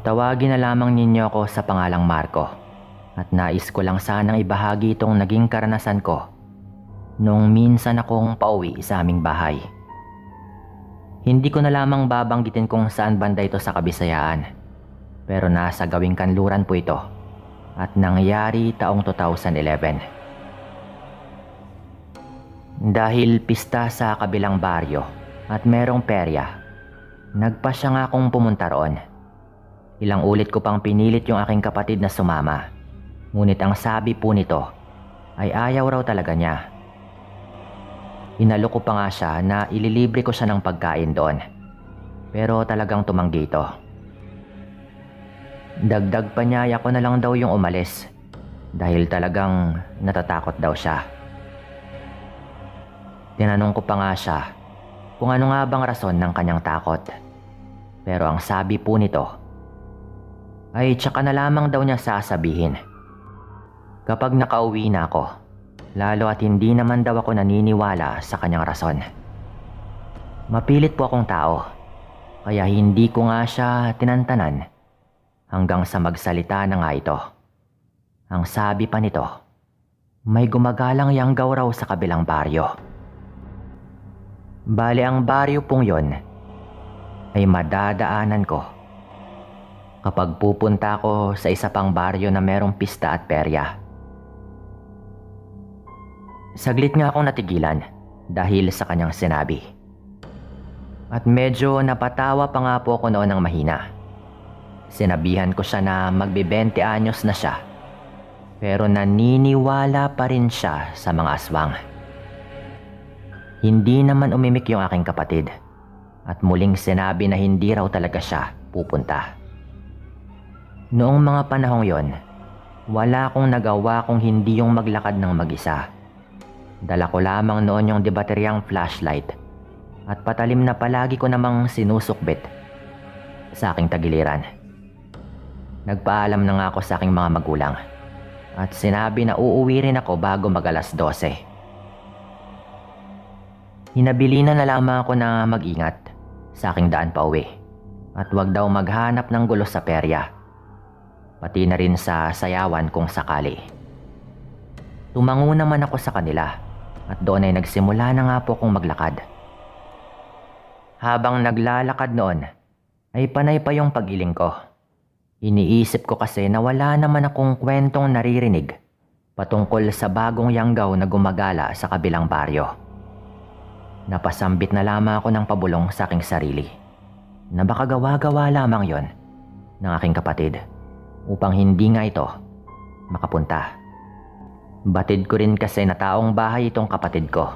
Tawagin na lamang ninyo ako sa pangalang Marco at nais ko lang sanang ibahagi itong naging karanasan ko nung minsan akong pauwi sa aming bahay. Hindi ko na lamang babanggitin kung saan banda ito sa Kabisayaan, pero nasa gawing kanluran po ito at nangyari taong 2011. Dahil pista sa kabilang baryo at merong perya, nagpasya nga akong pumunta roon. Ilang ulit ko pang pinilit yung aking kapatid na sumama, ngunit ang sabi po nito ay ayaw raw talaga niya. Inalok ko pa nga siya na ililibre ko siya ng pagkain doon, pero talagang tumanggi ito. Dagdag pa niya ako na lang daw yung umalis dahil talagang natatakot daw siya. Tinanong ko pa nga siya kung ano nga bang rason ng kanyang takot, pero ang sabi po nito ay tsaka na lamang daw niya sasabihin kapag nakauwi na ako, lalo at hindi naman daw ako naniniwala sa kanyang rason. Mapilit po akong tao, kaya hindi ko nga siya tinantanan hanggang sa magsalita na nga ito. Ang sabi pa nito, may gumagalang yanggaw raw sa kabilang baryo. Bali ang baryo pong yon ay madadaanan ko kapag pupunta ako sa isa pang baryo na merong pista at perya. Saglit nga akong natigilan dahil sa kanyang sinabi. At medyo napatawa pa nga po ako noon ng mahina. Sinabihan ko siya na magbe-20 anyos na siya, pero naniniwala pa rin siya sa mga aswang. Hindi naman umimik yung aking kapatid at muling sinabi na hindi raw talaga siya pupunta. Noong mga panahong yon, wala akong nagawa kung hindi yung maglakad ng mag-isa. Dala ko lamang noon yung debateryang flashlight at patalim na palagi ko namang sinusukbit sa aking tagiliran. Nagpaalam na nga ako sa aking mga magulang at sinabi na uuwi rin ako bago mag-alas 12. Hinabilinan na lamang ako na mag-ingat sa aking daan pa uwi at wag daw maghanap ng gulo sa perya, pati na rin sa sayawan kung sakali. Tumango naman ako sa kanila at doon ay nagsimula na nga po akong maglakad. Habang naglalakad noon ay panay pa yung pag-iling ko. Iniisip ko kasi na wala naman akong kwentong naririnig patungkol sa bagong yanggaw na gumagala sa kabilang baryo. Napasambit na lamang ako ng pabulong sa aking sarili na baka gawa-gawa lamang yon ng aking kapatid upang hindi nga ito makapunta. Batid ko rin kasi na taong bahay itong kapatid ko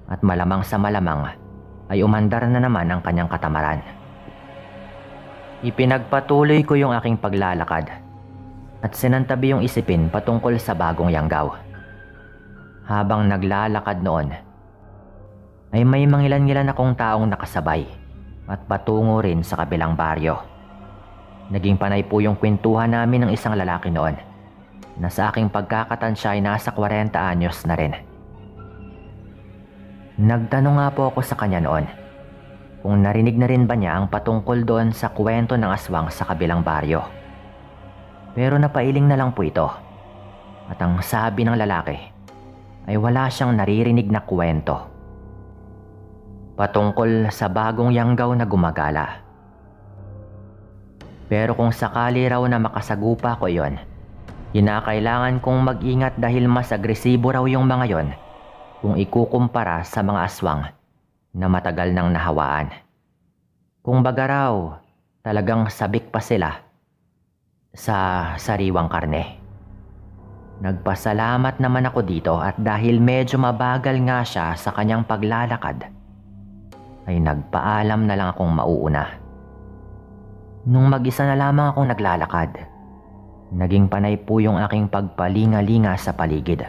at malamang sa malamang ay umandar na naman ang kanyang katamaran. Ipinagpatuloy ko yung aking paglalakad at sinantabi yung isipin patungkol sa bagong yanggaw. Habang naglalakad noon ay may mangilan-ngilan akong taong nakasabay at patungo rin sa kabilang baryo. Naging panay po yung kwentuhan namin ng isang lalaki noon na sa aking pagkakatansya ay nasa 40 anyos na rin. Nagtanong nga po ako sa kanya noon kung narinig na rin ba niya ang patungkol doon sa kwento ng aswang sa kabilang baryo. Pero napailing na lang po ito at ang sabi ng lalaki ay wala siyang naririnig na kwento patungkol sa bagong yanggaw na gumagala. Pero kung sakali raw na makasagupa ko yon, kinakailangan kong mag-ingat dahil mas agresibo raw yung mga yon kung ikukumpara sa mga aswang na matagal nang nahawaan. Kung baga raw, talagang sabik pa sila sa sariwang karne. Nagpasalamat naman ako dito at dahil medyo mabagal nga siya sa kanyang paglalakad, ay nagpaalam na lang akong mauuna. Nung mag-isa na lamang akong naglalakad, naging panay po yung aking pagpalinga-linga sa paligid.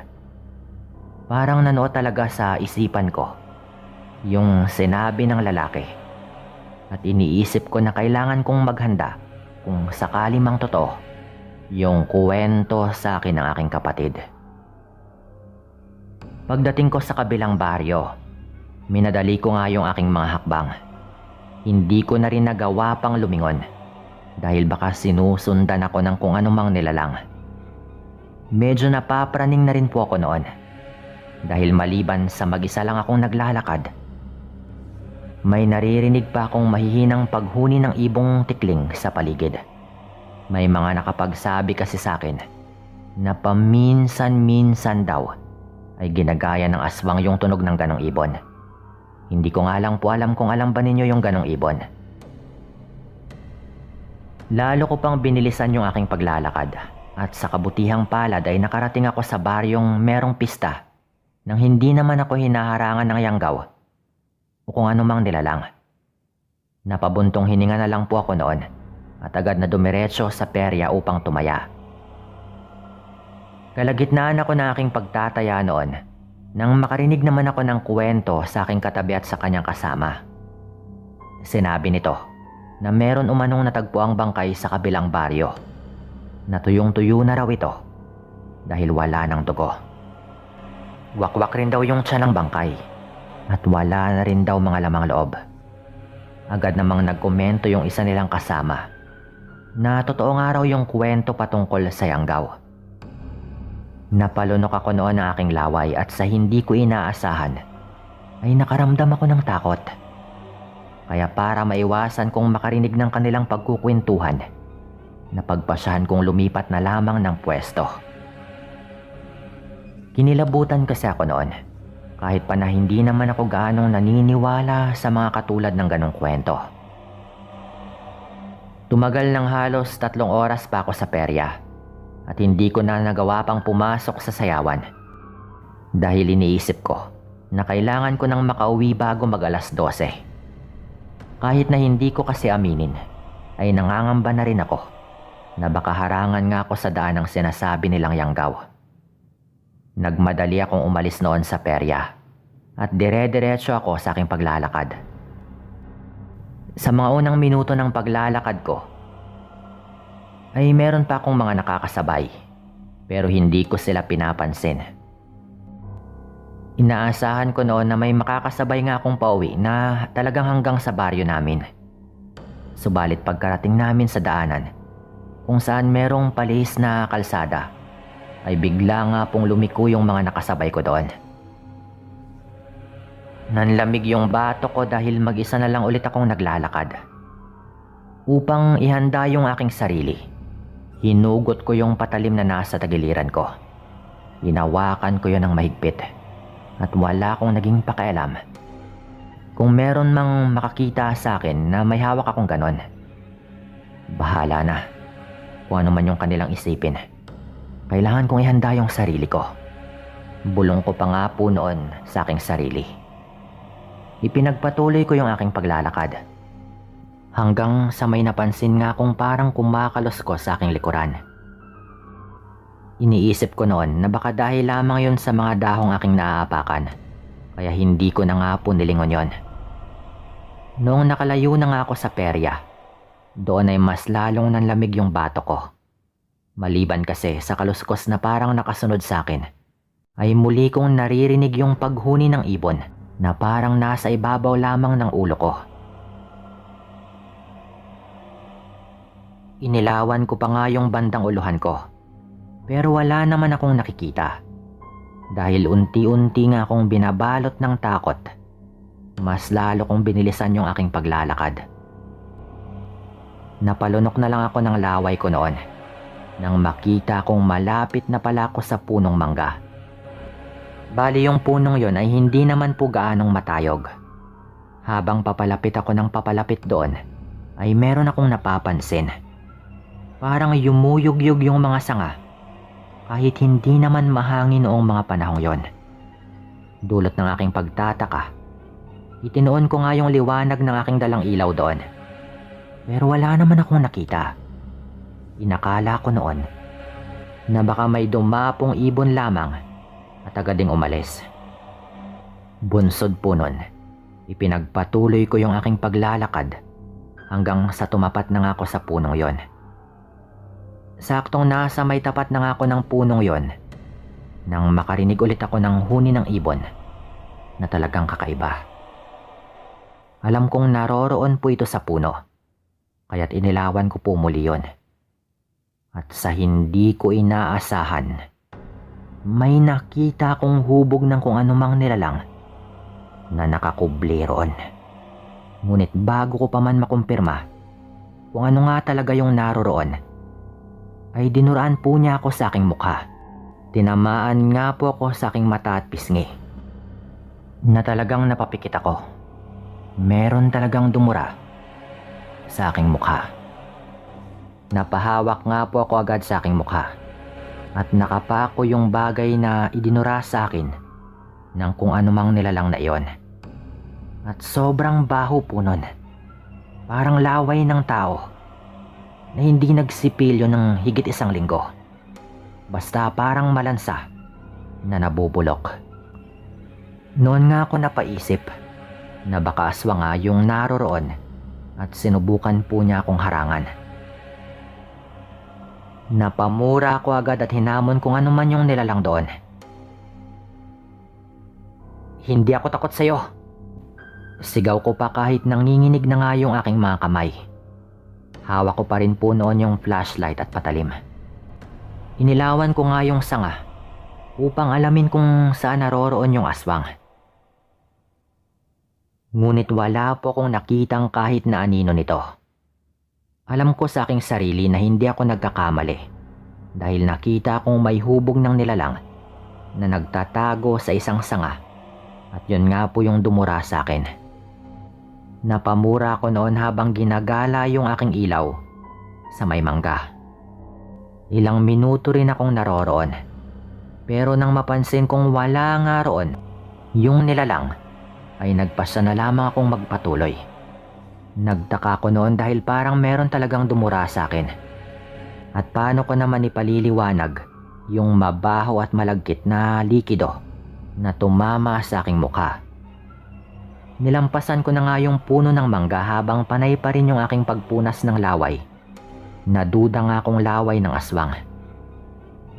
Parang nanood talaga sa isipan ko yung sinabi ng lalaki at iniisip ko na kailangan kong maghanda kung sakali mang totoo yung kuwento sa akin ng aking kapatid. Pagdating ko sa kabilang baryo, minadali ko nga yung aking mga hakbang. Hindi ko na rin nagawa pang lumingon dahil baka sinusundan ako ng kung anumang nilalang. Medyo napapraning na rin po ako noon dahil maliban sa mag-isa lang akong naglalakad, may naririnig pa akong mahihinang paghuni ng ibong tikling sa paligid. May mga nakapagsabi kasi sa akin na paminsan-minsan daw ay ginagaya ng aswang yung tunog ng ganong ibon. Hindi ko nga lang po alam kung alam ba ninyo yung ganong ibon. Lalo ko pang binilisan yung aking paglalakad at sa kabutihang palad ay nakarating ako sa baryong merong pista nang hindi naman ako hinaharangan ng yanggaw o kung anumang nilalang. Napabuntong hininga na lang po ako noon at agad na dumiretso sa perya upang tumaya. Kalagitnaan ako ng aking pagtataya noon nang makarinig naman ako ng kwento sa aking katabi at sa kanyang kasama. Sinabi nito na meron umanong natagpuang bangkay sa kabilang baryo. Natuyong-tuyo na raw ito dahil wala ng dugo. Wakwak rin daw yung tiyan ng bangkay at wala na rin daw mga lamang loob. Agad namang nagkomento yung isa nilang kasama na totoo nga raw yung kwento patungkol sa yanggaw. Napalunok ako noon ng aking laway at sa hindi ko inaasahan ay nakaramdam ako ng takot. Kaya para maiwasan kong makarinig ng kanilang pagkukwentuhan, napagpasyahan kong lumipat na lamang ng pwesto. Kinilabutan kasi ako noon kahit pa na hindi naman ako gaanong naniniwala sa mga katulad ng ganong kwento. Tumagal ng halos 3 oras pa ako sa perya at hindi ko na nagawa pang pumasok sa sayawan dahil iniisip ko na kailangan ko nang makauwi bago mag-alas 12. Kahit na hindi ko kasi aminin ay nangangamba na rin ako na baka harangan nga ako sa daan ng sinasabi nilang yanggaw. Nagmadali akong umalis noon sa perya at dire-diretso ako sa aking paglalakad. Sa mga unang minuto ng paglalakad ko ay meron pa akong mga nakakasabay pero hindi ko sila pinapansin. Inaasahan ko noon na may makakasabay nga akong pauwi na talagang hanggang sa baryo namin. Subalit pagkarating namin sa daanan kung saan merong palis na kalsada ay bigla nga pong lumiko yung mga nakasabay ko doon. Nanlamig yung batok ko dahil mag-isa na lang ulit akong naglalakad. Upang ihanda yung aking sarili, hinugot ko yung patalim na nasa tagiliran ko. Hinawakan ko yun ng mahigpit at wala akong naging pakialam kung meron mang makakita sa akin na may hawak akong ganon. Bahala na kung ano man yung kanilang isipin. Kailangan kong ihanda yung sarili ko. Bulong ko pa nga po noon sa aking sarili. Ipinagpatuloy ko yung aking paglalakad hanggang sa may napansin nga akong parang kumakalos ko sa aking likuran. Iniisip ko noon na baka dahil lamang yon sa mga dahong aking naaapakan, kaya hindi ko na nga po nilingon yon. Noong nakalayo na nga ako sa perya, doon ay mas lalong nanlamig yung bato ko. Maliban kasi sa kaluskos na parang nakasunod sa akin, ay muli kong naririnig yung paghuni ng ibon na parang nasa ibabaw lamang ng ulo ko. Inilawan ko pa nga yung bandang uluhan ko, pero wala naman akong nakikita. Dahil unti-unti nga akong binabalot ng takot, mas lalo kong binilisan yung aking paglalakad. Napalunok na lang ako ng laway ko noon nang makita kong malapit na pala ako sa punong mangga. Bali yung punong yon ay hindi naman po gaanong matayog. Habang papalapit ako ng papalapit doon, ay meron akong napapansin. Parang yumuyog-yog yung mga sanga, kahit hindi naman mahangin noong mga panahong yon. Dulot ng aking pagtataka, itinoon ko nga yung liwanag ng aking dalang ilaw doon. Pero wala naman akong nakita. Inakala ko noon na baka may dumapong ibon lamang at agad ding umalis. Bunsod po nun, ipinagpatuloy ko yung aking paglalakad hanggang sa tumapat na nga ako sa punong yon. Saktong nasa may tapat na nga ako ng punong yon nang makarinig ulit ako ng huni ng ibon na talagang kakaiba. Alam kong naroroon po ito sa puno, kaya't inilawan ko po muli yun. At sa hindi ko inaasahan, may nakita kong hubog ng kung anumang nilalang na nakakubli roon. Ngunit bago ko pa man makumpirma kung ano nga talaga yung naroroon, ay dinuraan po niya ako sa aking mukha. Tinamaan nga po ako sa aking mata at pisngi, na talagang napapikit ako. Meron talagang dumura sa aking mukha. Napahawak nga po ako agad sa aking mukha at nakapako yung bagay na idinura sa akin ng kung anumang nilalang na iyon. At sobrang baho po nun. Parang laway ng tao na hindi nagsipilyo ng higit 1 linggo. Basta parang malansa na nabubulok. Noon nga ako napaisip na baka aswang nga yung naroroon at sinubukan po niya akong harangan. Napamura ako agad at hinamon kung ano man yung nilalang doon. "Hindi ako takot sa'yo." Sigaw ko pa kahit nanginginig na nga yung aking mga kamay. Hawak ko pa rin po noon yung flashlight at patalim. Inilawan ko nga yung sanga upang alamin kung saan naroroon yung aswang. Ngunit wala po akong nakitang kahit na anino nito. Alam ko sa aking sarili na hindi ako nagkakamali dahil nakita kong may hubog ng nilalang na nagtatago sa isang sanga at yun nga po yung dumura sa akin. Napamura ako noon habang ginagala yung aking ilaw sa may mangga. Ilang minuto rin akong naroroon, pero nang mapansin kong wala nga roon yung nilalang, ay nagpasya na lamang akong magpatuloy. Nagtaka ko noon dahil parang meron talagang dumura sa akin. At paano ko naman ipaliliwanag yung mabaho at malagkit na likido na tumama sa aking mukha. Nilampasan ko na nga yung puno ng mangga habang panay pa rin yung aking pagpunas ng laway. Naduda nga akong laway ng aswang.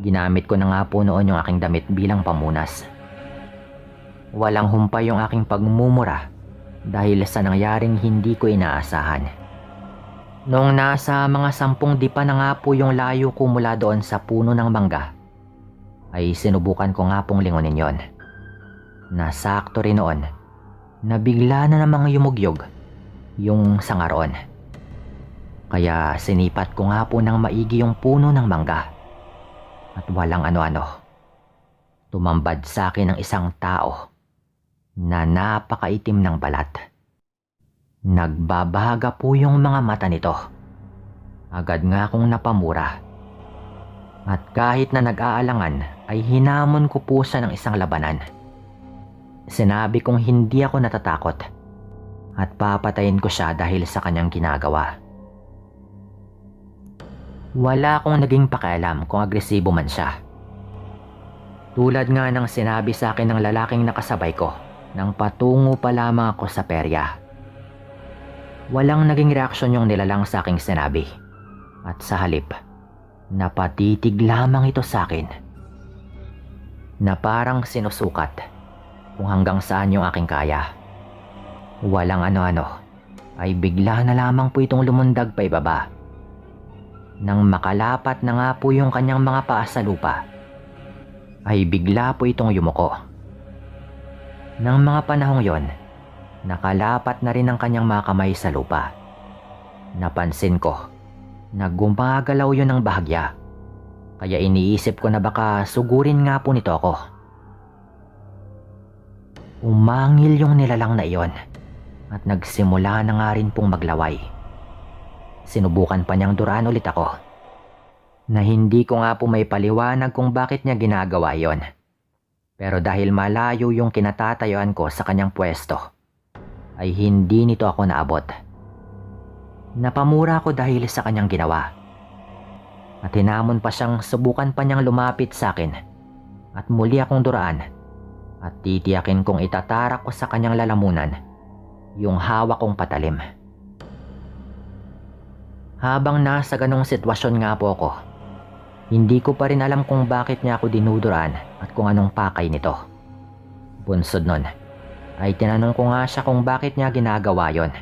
Ginamit ko na nga po noon yung aking damit bilang pamunas. Walang humpay yung aking pagmumura dahil sa nangyaring hindi ko inaasahan. Noong nasa mga 10 dipa na nga po yung layo ko mula doon sa puno ng mangga, ay sinubukan ko nga pong lingunin yon. Nasakto rin noon na bigla na namang yumugyog yung sangaron. Kaya sinipat ko nga po ng maigi yung puno ng mangga. At walang ano-ano, tumambad sa akin ang isang tao na napakaitim ng balat. Nagbabaga po yung mga mata nito. Agad nga akong napamura. At kahit na nag-aalangan ay hinamon ko po siya ng isang labanan. Sinabi kong hindi ako natatakot at papatayin ko siya dahil sa kanyang ginagawa. Wala akong naging pakialam kung agresibo man siya. Tulad nga ng sinabi sa akin ng lalaking nakasabay ko nang patungo pa lamang ako sa perya. Walang naging reaksyon yung nilalang sa aking sinabi. At sa halip, napatitig lamang ito sa akin na parang sinusukat kung hanggang saan yung aking kaya. Walang ano-ano, ay bigla na lamang po itong lumundag pa ibaba. Nang makalapat na nga po yung kanyang mga paa sa lupa, ay bigla po itong yumuko. Nang mga panahong yon, nakalapat na rin ang kanyang mga kamay sa lupa. Napansin ko na gumagalaw yun ng bahagya, kaya iniisip ko na baka sugurin nga po nito ako. Umangil yung nilalang na iyon at nagsimula na nga rin pong maglaway. Sinubukan pa niyang duraan ulit ako na hindi ko nga po may paliwanag kung bakit niya ginagawa yon. Pero dahil malayo yung kinatatayuan ko sa kanyang pwesto, ay hindi nito ako naabot. Napamura ko dahil sa kanyang ginawa. At hinamon pa siyang subukan pa niyang lumapit sa akin at muli akong duraan. At titiyakin kong itatarak ko sa kanyang lalamunan yung hawak kong patalim. Habang nasa ganong sitwasyon nga po ako, hindi ko pa rin alam kung bakit niya ako dinuduraan at kung anong pakay nito. Bunsod nun, ay tinanong ko nga siya kung bakit niya ginagawa yon.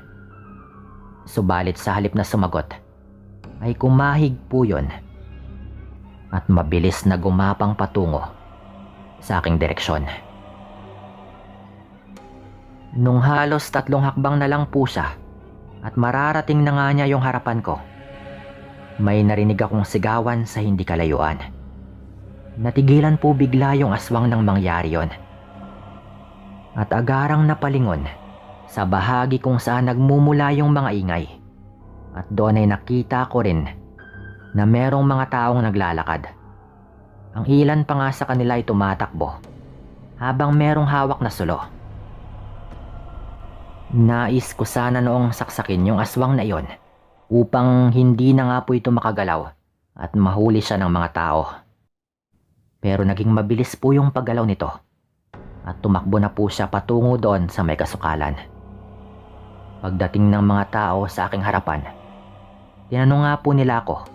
Subalit sa halip na sumagot, ay kumahig po yun at mabilis na gumapang patungo sa aking direksyon. Nung halos 3 hakbang na lang po siya at mararating na nga niya yung harapan ko, may narinig akong sigawan sa hindi kalayuan. Natigilan po bigla yung aswang nang mangyari yon. At agarang napalingon sa bahagi kung saan nagmumula yung mga ingay. At doon ay nakita ko rin na merong mga taong naglalakad. Ang ilan pa nga sa kanila ay tumatakbo habang merong hawak na sulo. Nais ko sana noong saksakin yung aswang na iyon upang hindi na nga po ito makagalaw at mahuli siya ng mga tao. Pero naging mabilis po yung paggalaw nito at tumakbo na po siya patungo doon sa may kasukalan. Pagdating ng mga tao sa aking harapan, tinanong nga po nila ako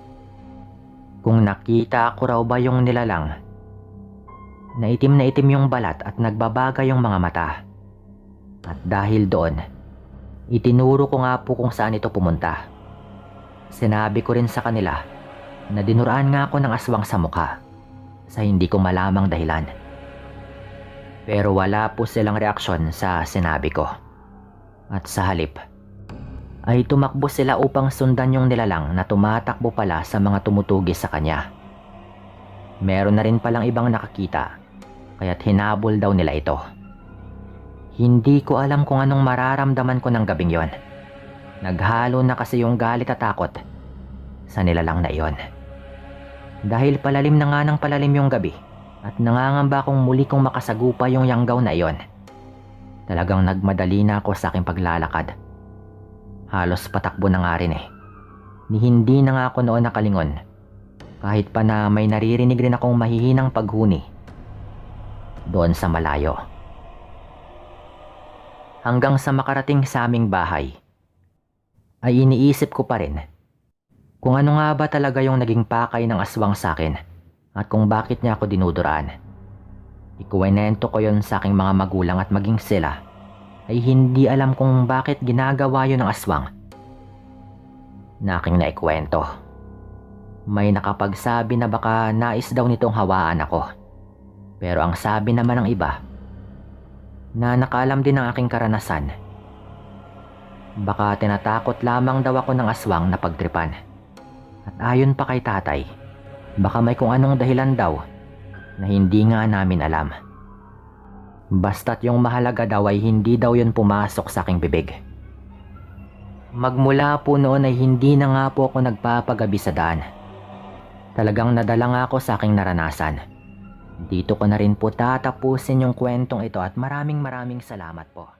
kung nakita ko raw ba yung nilalang na itim yung balat at nagbabaga yung mga mata. At dahil doon, itinuro ko nga po kung saan ito pumunta. Sinabi ko rin sa kanila na dinuraan nga ako ng aswang sa mukha sa hindi ko malamang dahilan. Pero wala po silang reaksyon sa sinabi ko. At sa halip, ay tumakbo sila upang sundan yung nilalang na tumatakbo pala sa mga tumutugis sa kanya. Meron na rin palang ibang nakakita, kaya't hinabol daw nila ito. Hindi ko alam kung anong mararamdaman ko ng gabing yon. Naghalo na kasi yung galit at takot sa nilalang na iyon. Dahil palalim na nga ng palalim yung gabi at nangangamba kong muli kong makasagupa yung yanggaw na iyon. Talagang nagmadali na ako sa aking paglalakad. Halos patakbo na nga rin eh. Ni hindi na nga ako noon nakalingon. Kahit pa na may naririnig rin akong mahihinang paghuni doon sa malayo. Hanggang sa makarating sa aming bahay, ay iniisip ko pa rin kung ano nga ba talaga yung naging pakay ng aswang sa akin at kung bakit niya ako dinuduraan. Ikuwento ko yon sa aking mga magulang at maging sila ay hindi alam kung bakit ginagawa yun ng aswang na aking naikwento. May nakapagsabi na baka nais daw nitong hawaan ako. Pero ang sabi naman ng iba na nakaalam din ng aking karanasan, baka tinatakot lamang daw ako ng aswang na pagtripan. At ayon pa kay tatay, baka may kung anong dahilan daw na hindi nga namin alam. Basta't yung mahalaga daw ay hindi daw yun pumasok sa aking bibig. Magmula po noon ay hindi na nga po ako nagpapagabi sa daan. Talagang nadala nga ako sa aking naranasan. Dito ko na rin po tatapusin yung kwentong ito at maraming salamat po.